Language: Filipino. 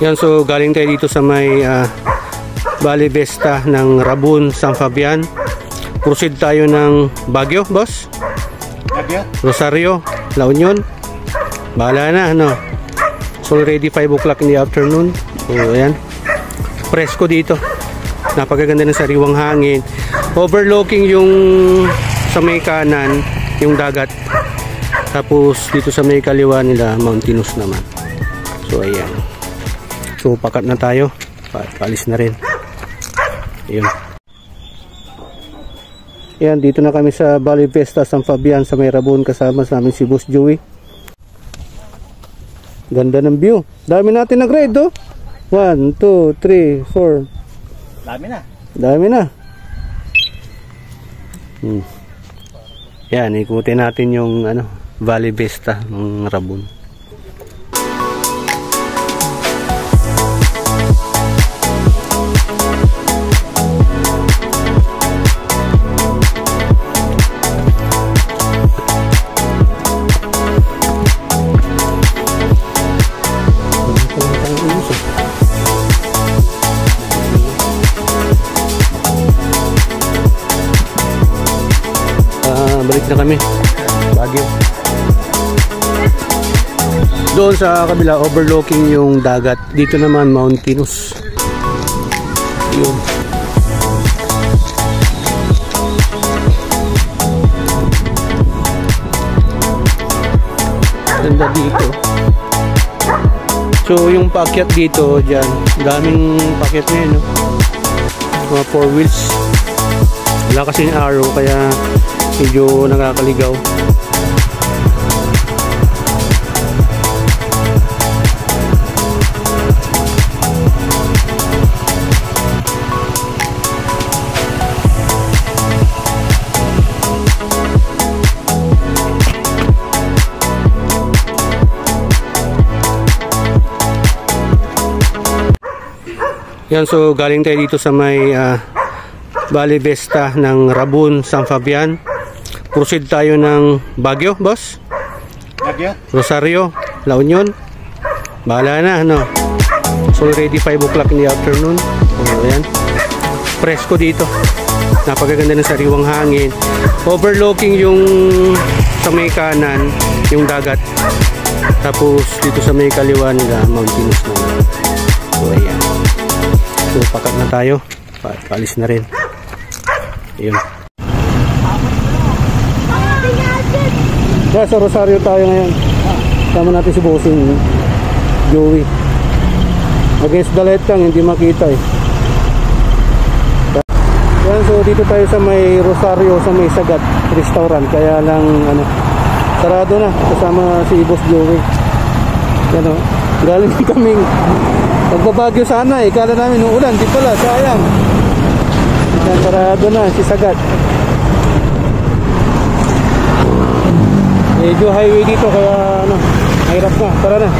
Yan, so galing tayo dito sa may Valle Vista ng Rabun, San Fabian. Proceed tayo ng Baguio, boss? Baguio? Rosario, La Union. Bahala na, ano? So already 5 o'clock in the afternoon. So ayan, presko dito. Napakaganda ng sariwang hangin. Overlooking yung sa may kanan, yung dagat. Tapos dito sa may kaliwa nila, mountainous naman. So ayan. So pakat na tayo. Paalis na rin. Ayun. Ayan, dito na kami sa Valle Vista, San Fabian, sa may Rabun. Kasama sa namin si Boss Joey. Ganda ng view. Dami natin nag-ride, oh. 1, 2, 3, 4. Dami na. Dami na. Yan, ikutin natin yung Valle Vista ng Rabun. Balik na kami Baguio. Doon sa kabila overlooking yung dagat, dito naman mountainous. Yun. Ganda dito. So yung paakyat dito dyan, daming paakyat na yun, no? Mga 4 wheels. Wala kasing arrow kaya medyo nakakaligaw. Yan, so galing tayo dito sa may Valle Vista ng Rabun, San Fabian. Proceed tayo ng Baguio, boss? Baguio? Rosario, La Union. Bahala na, ano? So already 5 o'clock in the afternoon. So ayan, presko dito. Napakaganda ng sariwang hangin. Overlooking yung sa may kanan, yung dagat. Tapos dito sa may kaliwa nila, mountainous naman. So ayan. So pakat na tayo. Paalis na rin. Ayun. Sa Rosario tayo ngayon. Sama natin si Bossing Joey. Against the light lang, hindi makita eh. Yan, so dito tayo sa may Rosario, sa may Sagat restaurant. Kaya lang sarado na. Kasama si Boss Joey. Yan, galing kaming magbabagyo sana eh. Kala namin uulan, di pala, sayang. Yan, sarado na si Sagat. Medyo highway dito kaya hirap na. Tara na.